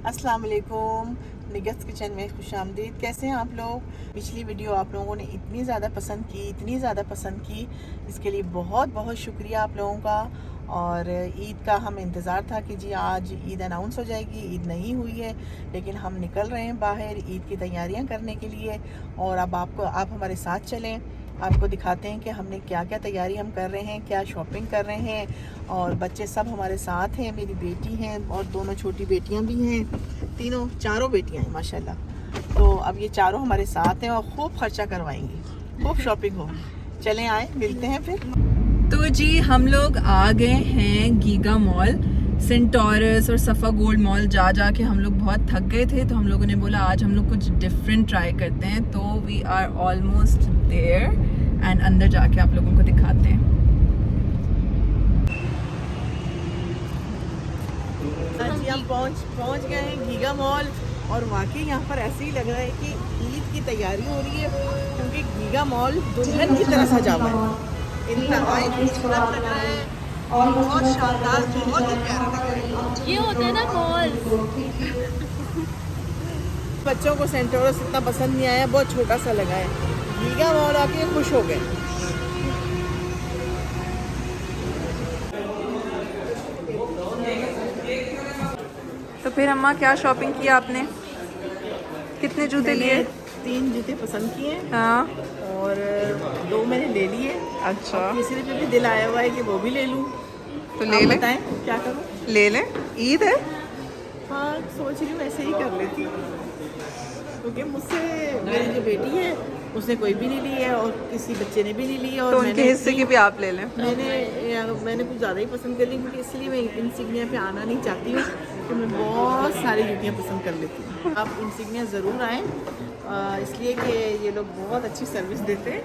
अस्सलाम वालेकुम, निगहत किचन में खुशामदीद। कैसे हैं आप लोग? पिछली वीडियो आप लोगों ने इतनी ज़्यादा पसंद की, इसके लिए बहुत बहुत शुक्रिया आप लोगों का। और ईद का हमें इंतज़ार था कि जी आज ईद अनाउंस हो जाएगी, ईद नहीं हुई है, लेकिन हम निकल रहे हैं बाहर ईद की तैयारियां करने के लिए। और अब आप हमारे साथ चलें, आपको दिखाते हैं कि हमने क्या क्या तैयारी हम कर रहे हैं, क्या शॉपिंग कर रहे हैं। और बच्चे सब हमारे साथ हैं, मेरी बेटी हैं और दोनों छोटी बेटियां भी हैं, चारों बेटियां हैं माशाल्लाह। तो अब ये चारों हमारे साथ हैं और खूब खर्चा करवाएंगी, खूब शॉपिंग होगी। चलें आए मिलते हैं फिर। तो जी हम लोग आ गए हैं गीगा मॉल, सेंटोरस और सफ़ा गोल्ड मॉल जा के हम लोग बहुत थक गए थे, तो हम लोगों ने बोला आज हम लोग कुछ डिफरेंट ट्राई करते हैं। तो we are almost there and अंदर जाके आप लोगों को दिखाते हैं। हाँ जी हम पहुंच गए हैं गीगा मॉल और वाकई यहाँ पर ऐसे ही लग रहा है कि ईद की तैयारी हो रही है, क्योंकि गीगा मॉल दुल्हन की तरह सजा हुआ है। इतना खूबसूरत लग रहा है और बहुत शानदार, बहुत ही प्यारा लग रहा है। ये होते हैं ना मॉल। बच्चों को सेंटोरस इतना पसंद नहीं आया, बहुत छोटा सा लगा है। गीगा मॉल आके खुश हो गए। तो फिर अम्मा क्या शॉपिंग किया आपने? कितने जूते लिए? 3 जूते पसंद किए हाँ और 2 मैंने ले लिए। अच्छा, तीसरे पे भी दिल आया हुआ है कि वो भी ले लूं। तो ले ले, बताएं क्या करूं? ले ले, ईद है। हाँ सोच रही हूँ ऐसे ही कर लेती हूँ, क्योंकि मुझसे मेरी जो बेटी है उसने कोई भी नहीं ली है और किसी बच्चे ने भी नहीं ली है। और तो उनके हिस्से की भी आप ले लें। मैंने कुछ ज़्यादा ही पसंद कर ली, क्योंकि इसलिए मैं इंसिग्निया पे आना नहीं चाहती हूँ कि मैं बहुत सारी जूतियाँ पसंद कर लेती हूँ। आप इंसिग्निया ज़रूर आएँ, इसलिए कि ये लोग बहुत अच्छी सर्विस देते हैं।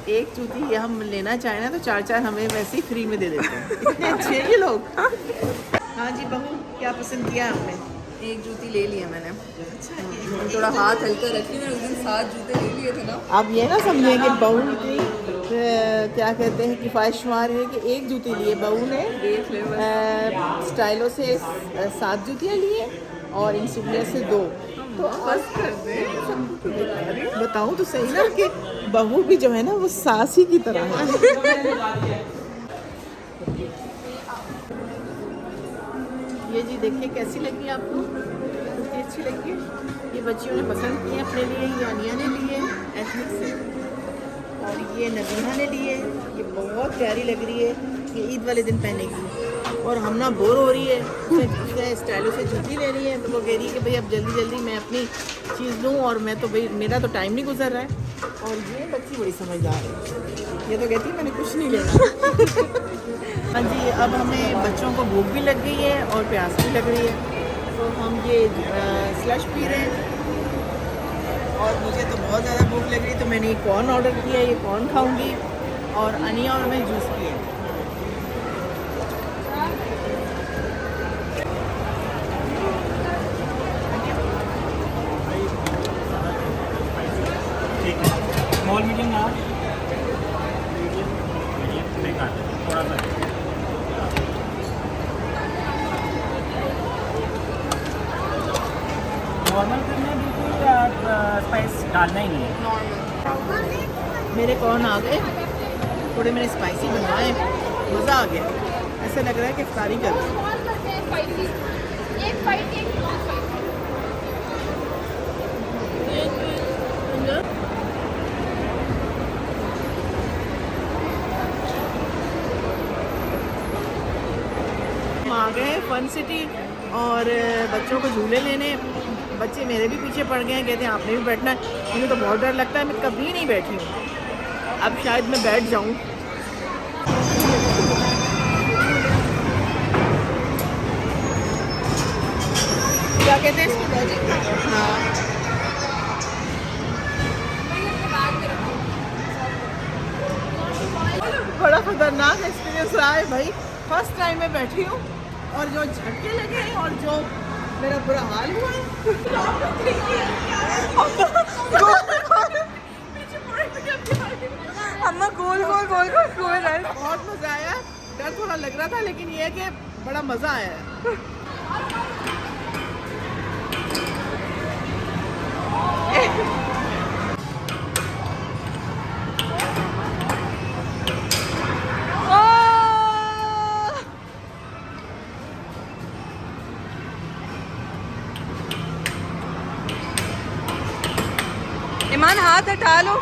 एक जूती ये हम लेना चाहें ना तो 4 हमें वैसे ही फ्री में दे देते हैं, इतने अच्छे हैं ये लोग। हाँ जी बहू, क्या पसंद किया आपने? एक जूती ले लिया मैंने। अच्छा, थोड़ा हाथ हल्का रखी, मैंने उस दिन 7 जूते ले लिए थे ना। आप ये ना समझें कि बहू इतनी क्या कहते हैं कि ख्वाहिशमार है कि एक जूती लिए बहू ने, स्टाइलो से 7 जूतियाँ लिए और इंसिग्निया से 2। तो बस कर दे। बताऊँ तो सही ना कि बहू भी जो है ना वो सास ही की तरह है। ये जी देखिए कैसी लगी आपको? कितनी अच्छी लगी है। ये बच्चियों ने पसंद की है अपने लिए, ये अनिया ने लिए एथनिक से और ये नबीहा ने लिए। ये बहुत प्यारी लग रही है, ये ईद वाले दिन पहनेगी। और हम ना बोर हो रही है, उसे स्टाइलो से जूती ले रही है, तो वो कह रही है कि भाई अब जल्दी जल्दी मैं अपनी चीज़ लूँ, और मैं तो भाई मेरा तो टाइम नहीं गुजर रहा है। और ये बच्ची बड़ी समझदार है, ये तो कहती है मैंने कुछ नहीं लेना। हाँ जी अब हमें बच्चों को भूख भी लग गई है और प्यास भी लग रही है, तो हम ये स्लश पी रहे हैं। और मुझे तो बहुत ज़्यादा भूख लग रही है, तो मैंने ये कॉर्न ऑर्डर किया, ये कॉर्न खाऊंगी। और अनिया और मैं जूस पिए। स्मॉल मीडियम ना थोड़ा सा नॉर्मल करना है बिल्कुल, स्पाइस डालना ही नहीं है। मेरे कॉर्न आ गए, थोड़े मैंने स्पाइसी बनवाए, मज़ा आ गया। ऐसा लग रहा है कि इफ्तारी कर रहे हैं। आ गए फन सिटी और बच्चों को झूले लेने। बच्चे मेरे भी पीछे पड़ गए हैं, कहते हैं आपने भी बैठना है। मुझे तो बहुत डर लगता है, मैं कभी नहीं बैठी हूँ, अब शायद मैं बैठ जाऊँ। क्या कहते हैं इसको? लॉजिक। हाँ बड़ा खतरनाक एक्सपीरियंस रहा है भाई, फर्स्ट टाइम मैं बैठी हूँ और जो झटके लगे हैं और जो मेरा बुरा हाल हुआ है। अम्मा गोल गोल गोल गोल गोल रहा बहुत मज़ा आया, डर थोड़ा लग रहा था, लेकिन ये है कि बड़ा मज़ा आया है। ईमान हाथ हटा लो।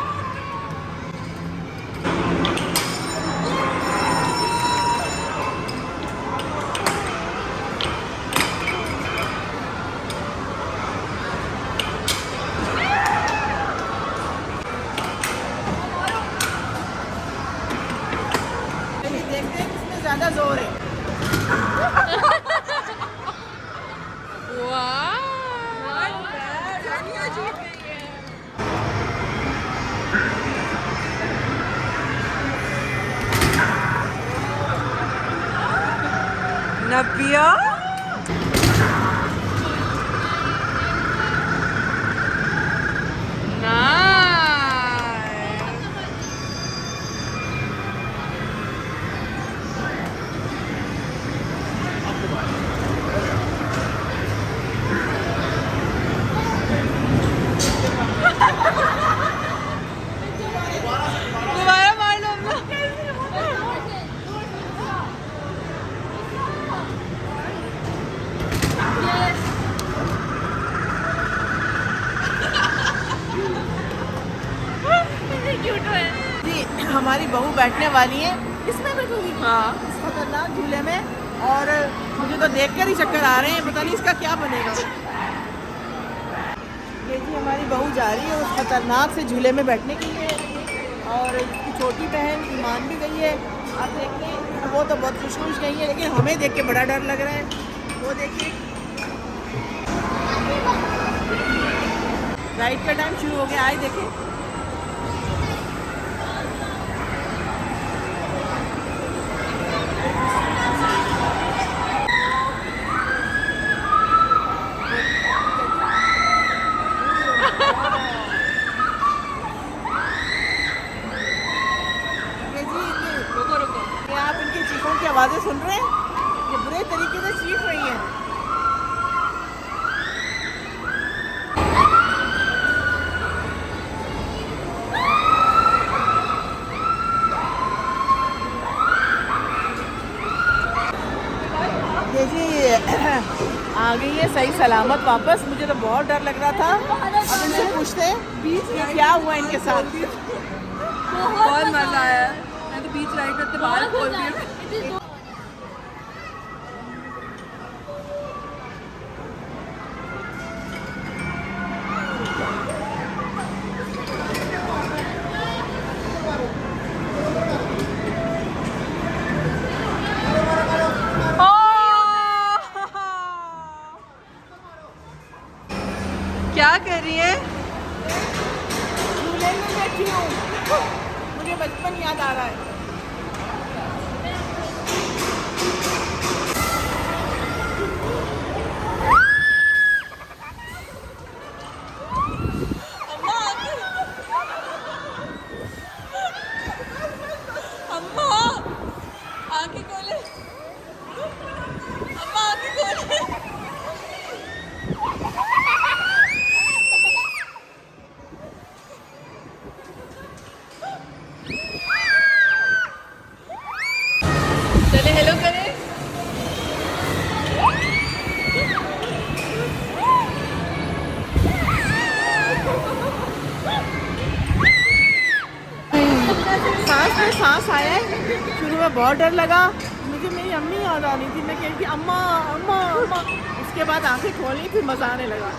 देखते हैं किसमें ज्यादा जोर है। नबिया दोबारा मार लो अपना। जी हमारी बहू बैठने वाली है, इसमें बैठूंगी हाँ इस खतरनाक झूले में, और मुझे तो देखकर ही चक्कर आ रहे हैं, पता नहीं इसका क्या बनेगा। ये जी हमारी बहू जा रही है उस खतरनाक से झूले में बैठने के लिए, और इसकी छोटी बहन ईमान भी गई है। आप देखिए वो तो बहुत खुश खुश गई है, लेकिन हमें देख के बड़ा डर लग रहा है। वो देखिए राइड का टाइम शुरू हो गया, आए देखें। ये आप इनकी चीखों की आवाज़ें सुन रहे हैं, ये बुरे तरीके से चीख रही हैं। ये जी आ गई है सही सलामत वापस। मुझे तो बहुत डर लग रहा था। अब इनसे पूछते हैं कि क्या हुआ इनके साथ। बहुत मजा आया। मैं तो बीच राइड करते बाहर खोल दी। क्या कर रही है? झूले में बैठी हूँ, मुझे बचपन याद आ रहा है। अम्मा आंखें खोले, अम्मा आंखें खोले। चले हेलो करें। सांस में सांस आया है। शुरू में बहुत डर लगा, मुझे मेरी अम्मी याद आ रही थी। मैं कहती अम्मा अम्मा अम्मा, उसके बाद आंखें खोली, फिर मजा आने लगा।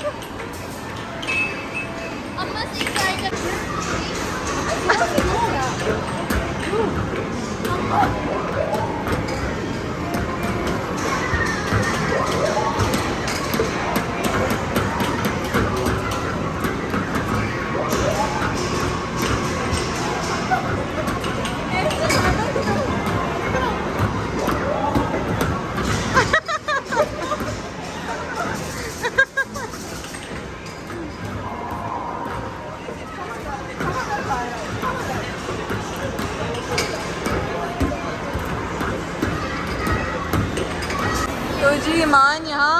तो जी ईमान यहाँ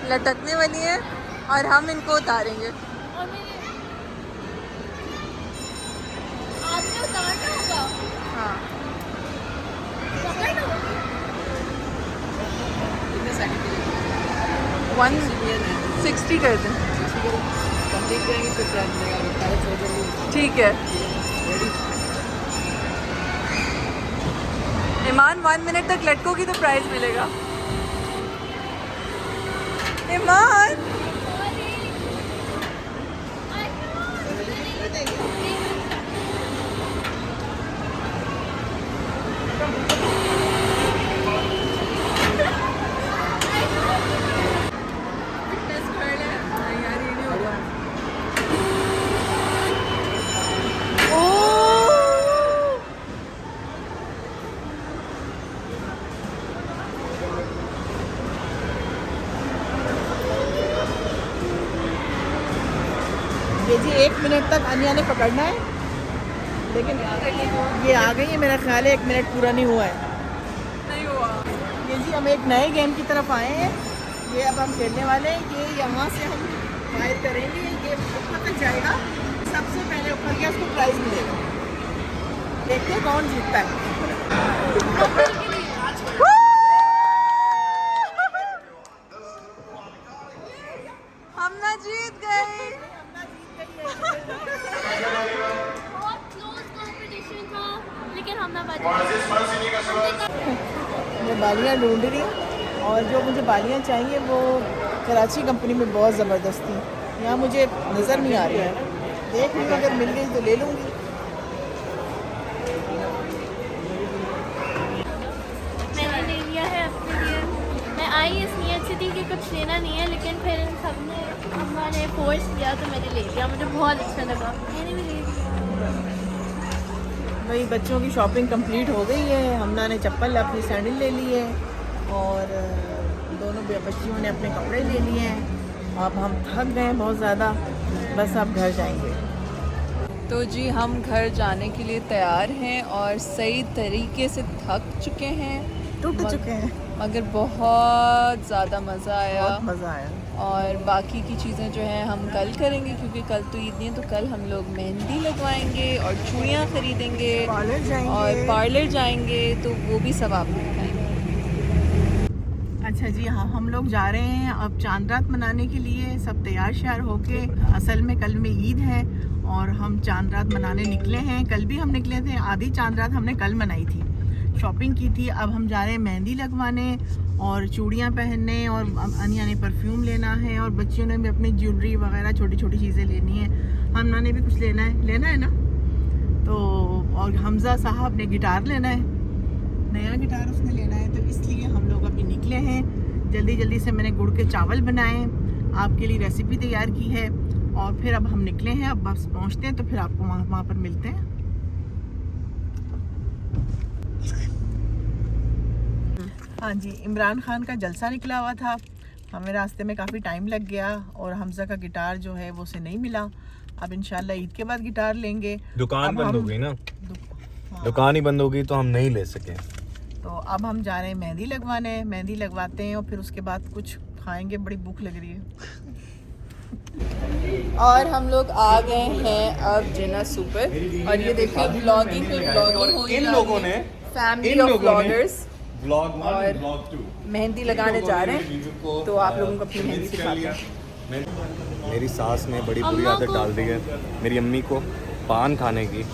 लटकने वाली है और हम इनको उतारेंगे। हाँ 160 कर दें। देख जाएंगे फिर क्या मिलेगा। ठीक है ईमान, 1 मिनट तक लटकोगी तो प्राइज मिलेगा। ईमान ये जी 1 मिनट तक अनिया ने पकड़ना है, लेकिन ये आ गई है, मेरा ख्याल है 1 मिनट पूरा नहीं हुआ है। नहीं हुआ। ये जी हम एक नए गेम की तरफ आए हैं, ये अब हम खेलने वाले हैं। ये यहाँ से हम फायर करेंगे, ये ऊपर तक जाएगा, सबसे पहले ऊपर गया उसको प्राइज मिलेगा। देखते हैं कौन जीतता है। हम ना जीत गए। बहुत क्लोज कंपटीशन था, लेकिन हम ना बच मैं बालियाँ ढूंढ रही हूँ और जो मुझे बालियाँ चाहिए वो कराची कंपनी में बहुत ज़बरदस्त थी, यहाँ मुझे नज़र नहीं आ रही है। देख लूँ, अगर मिल गई तो ले लूँगी। मैंने ले लिया है अपने लिए। मैं आई इस नीयत से थी कि कुछ लेना नहीं है, लेकिन फिर इन सब ने अम्मा ने फोर्स किया तो मैंने ले लिया। मुझे बहुत अच्छा लगा, मैंने भी ले लिया। भाई बच्चों की शॉपिंग कंप्लीट हो गई है। हमना ने चप्पल अपनी सैंडल ले ली है और दोनों बच्चियों ने अपने कपड़े ले लिए हैं। अब हम थक गए हैं बहुत ज़्यादा, बस अब घर जाएंगे। तो जी हम घर जाने के लिए तैयार हैं और सही तरीके से थक चुके हैं, टूट चुके हैं, मगर बहुत ज़्यादा मज़ा आया। बहुत मज़ा आया। और बाकी की चीज़ें जो हैं हम कल करेंगे, क्योंकि कल तो ईद नहीं है। तो कल हम लोग मेहंदी लगवाएंगे और चूड़ियाँ ख़रीदेंगे पार्लर जाएंगे और पार्लर जाएंगे, तो वो भी सब आपको दिखाएंगे। अच्छा जी, हाँ हम लोग जा रहे हैं अब चांद रात मनाने के लिए, सब तैयार श्यार होके। असल में कल में ईद है और हम चांद रात मनाने निकले हैं। कल भी हम निकले थे, आधी चांद रात हमने कल मनाई थी, शॉपिंग की थी। अब हम जा रहे हैं मेहंदी लगवाने और चूड़ियाँ पहनने, और अनिया ने परफ्यूम लेना है और बच्चियों ने भी अपनी ज्वेलरी वगैरह छोटी छोटी चीज़ें लेनी है। हमना ने भी कुछ लेना है ना। तो और हमज़ा साहब ने गिटार लेना है, नया गिटार उसने लेना है, तो इसलिए हम लोग अभी निकले हैं। जल्दी जल्दी से मैंने गुड़ के चावल बनाए, आपके लिए रेसिपी तैयार की है, और फिर अब हम निकले हैं। अब बस पहुंचते हैं तो फिर आपको वहाँ पर मिलते हैं। हाँ जी, इमरान खान का जलसा निकला हुआ था, हमें रास्ते में काफ़ी टाइम लग गया और हमज़ा का गिटार जो है वो उसे नहीं मिला। अब इंशाल्लाह ईद के बाद गिटार लेंगे। दुकान बंद हो गई ना, हाँ। दुकान ही बंद होगी तो हम नहीं ले सके। तो अब हम जा रहे हैं मेहंदी लगवाने, मेहंदी लगवाते हैं और फिर उसके बाद कुछ खाएंगे, बड़ी भूख लग रही है। और हम लोग आ गए हैं अब जिन्ना सुपर, और ये देखिए ब्लॉगिंग पे ब्लॉगिंग हो इन लोगों ने फैमिली ऑफ ब्लॉगर्स ब्लॉग 1 और ब्लॉग 2 मेहंदी लगाने जा रहे हैं। तो आप लोगों को अपनी मेहंदी दिखाते हैं। मेरी सास ने बड़ी बुरी आदत डाल दी है मेरी अम्मी को पान खाने की,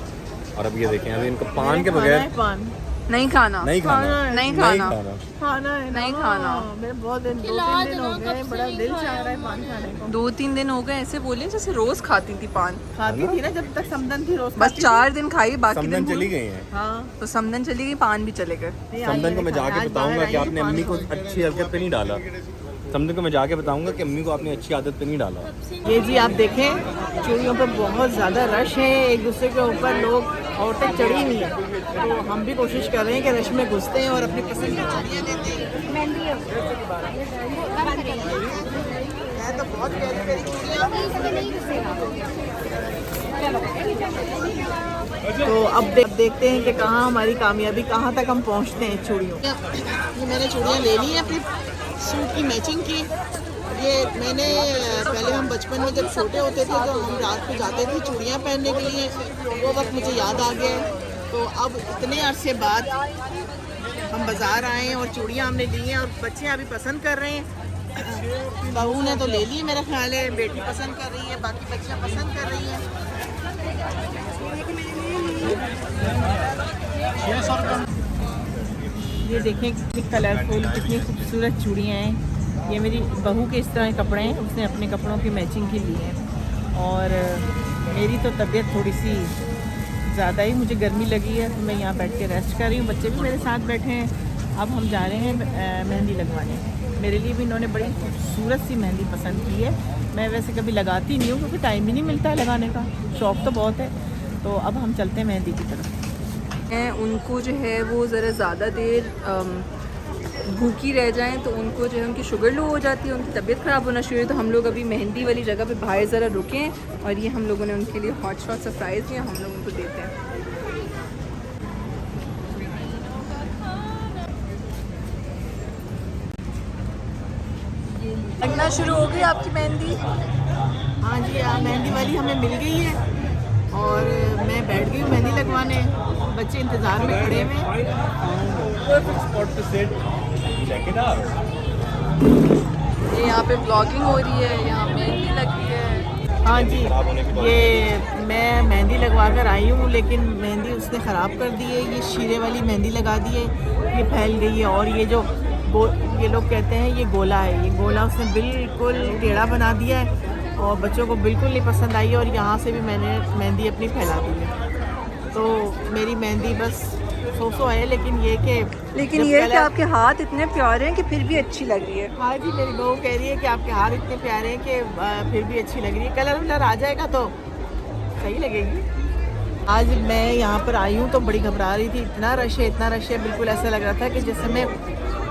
और अब ये देखें, अभी इनको पान के बगैर पान नहीं खाना, नहीं खाना, नहीं खाना, खाना है ना। नहीं खाना। मेरे बहुत दिन 2-3 दिन हो गए, बड़ा दिल चाह रहा है पान खाने को। 2-3 दिन हो गए, ऐसे बोले जैसे रोज खाती थी पान। खाती थी ना जब तक समदन थी, रोज बस खाती 4 दिन खाई, बाकी समदन दिन चली गई हैं। हाँ, तो समदन चली गई, पान भी चले गए। समदन को मैं जाके बताऊंगा कि आपने अम्मी को अच्छी हरकत पे नहीं डाला। समदन को मैं जाके बताऊंगा कि अम्मी को आपने अच्छी आदत पे नहीं डाला। ये जी आप देखें, चूड़ियों पे बहुत ज़्यादा रश है, एक दूसरे के ऊपर लोग औरतें चढ़ी हुई हैं। तो हम भी कोशिश कर रहे हैं कि रश में घुसते हैं और अपनी पसंद की चूड़ियाँ लेते हैं। है तो बहुत प्यारी प्यारी चूड़ियाँ। तो अब देखते हैं कि कहाँ हमारी कामयाबी, कहाँ तक हम पहुँचते हैं चूड़ियों। ये मैंने चूड़ियाँ ले ली हैं अपनी सूट की मैचिंग की। ये मैंने पहले, हम बचपन में जब छोटे होते थे तो हम रात को जाते थे चूड़ियाँ पहनने के लिए, वो वक्त मुझे याद आ गया है। तो अब इतने अरसे बाद हम बाज़ार आए हैं और चूड़ियाँ हमने ली हैं और बच्चे अभी पसंद कर रहे हैं। बहू ने तो ले ली मेरा ख्याल है, बेटी पसंद कर रही है, बाकी बच्चियाँ पसंद कर रही हैं। ये देखें कितनी कलरफुल, कितनी खूबसूरत चूड़ियाँ हैं। ये मेरी बहू के इस तरह के कपड़े हैं, उसने अपने कपड़ों की मैचिंग के लिए हैं। और मेरी तो तबीयत थोड़ी सी ज़्यादा ही, मुझे गर्मी लगी है तो मैं यहाँ बैठ के रेस्ट कर रही हूँ। बच्चे भी मेरे साथ बैठे हैं। अब हम जा रहे हैं मेहंदी लगवाने। मेरे लिए भी इन्होंने बड़ी खूबसूरत सी मेहंदी पसंद की है। मैं वैसे कभी लगाती नहीं हूँ क्योंकि टाइम ही नहीं मिलता है लगाने का, शौक़ तो बहुत है। तो अब हम चलते हैं मेहंदी की तरफ। उनको जो है वो ज़रा ज़्यादा देर भूखी रह जाएं तो उनको जो है उनकी शुगर लो हो जाती है, उनकी तबीयत ख़राब होना शुरू है। तो हम लोग अभी मेहंदी वाली जगह पे बाहर ज़रा रुकें और ये हम लोगों ने उनके लिए हॉट शॉट सरप्राइज़ दिया, हम लोग उनको देते हैं। लगना शुरू हो गई आपकी मेहंदी? हाँ जी, मेहंदी वाली हमें मिल गई है और मैं बैठ गई हूँ मेहंदी लगवाने। बच्चे इंतज़ार में खड़े हुए हैं। ये यहाँ पे ब्लॉगिंग हो रही है, यहाँ मेहंदी लग रही है। हाँ जी, ये मैं मेहंदी लगवा कर आई हूँ लेकिन मेहंदी उसने ख़राब कर दी है। ये शीरे वाली मेहंदी लगा दी है, ये फैल गई है। और ये जो ये लोग कहते हैं ये गोला है, ये गोला उसने बिल्कुल टेढ़ा बना दिया है और बच्चों को बिल्कुल नहीं पसंद आई। और यहाँ से भी मैंने मेहंदी अपनी फैला दी है। तो मेरी मेहंदी बस सो है, लेकिन ये कि कि आपके हाथ इतने प्यारे हैं कि फिर भी अच्छी लग रही है। हाँ जी, मेरी बहू कह रही है कि आपके हाथ इतने प्यारे हैं कि फिर भी अच्छी लग रही है। कलर वलर आ जाएगा तो सही लगेगी। आज मैं यहाँ पर आई हूँ तो बड़ी घबरा रही थी, इतना रश है, बिल्कुल ऐसा लग रहा था कि जैसे मैं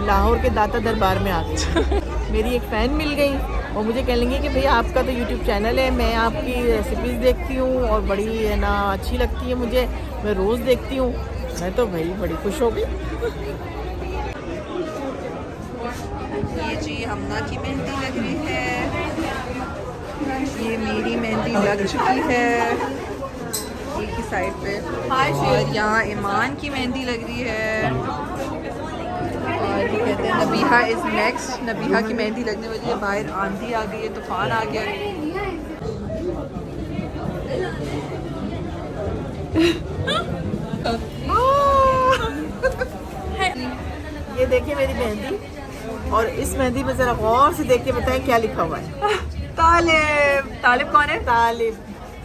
लाहौर के दाता दरबार में आ गई। मेरी एक फ़ैन मिल गई और मुझे कह लेंगी कि भैया आपका तो यूट्यूब चैनल है, मैं आपकी रेसिपीज़ देखती हूँ और बड़ी है ना अच्छी लगती है मुझे, मैं रोज़ देखती हूँ। मैं तो भाई बड़ी खुश हो गई। ये जी हमना की मेहंदी लग रही है, ये मेरी मेहंदी लग चुकी है एक ही साइड पे, और यहाँ ईमान की मेहंदी लग रही है। और ये कहते हैं नबीहा इज़ नेक्स्ट, नबीहा की मेहंदी लगने वाली है। बाहर आंधी आ गई है, तूफान आ गया। ये देखिए मेरी मेहंदी, और इस मेहंदी में ज़रा गौर से देख के बताएं क्या लिखा हुआ है। तालिब कौन है?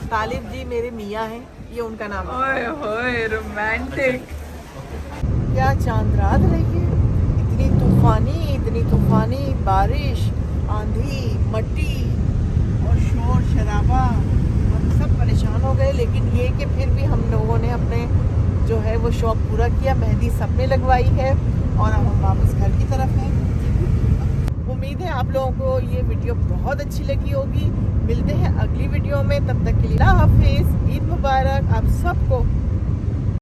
तालिब जी मेरे मियाँ हैं, ये उनका नाम है। ओए होए रोमांटिक। क्या चांद रात रही है, इतनी तूफानी बारिश, आंधी, मट्टी और शोर शराबा, हम सब परेशान हो गए। लेकिन ये कि फिर भी हम लोगों ने अपने जो है वो शौक़ पूरा किया। मेहंदी सबने लगवाई है और अब हम वापस घर की तरफ हैं। उम्मीद है आप लोगों को ये वीडियो बहुत अच्छी लगी होगी। मिलते हैं अगली वीडियो में, तब तक के लिए अल्लाह हाफिज़, ईद मुबारक आप सबको।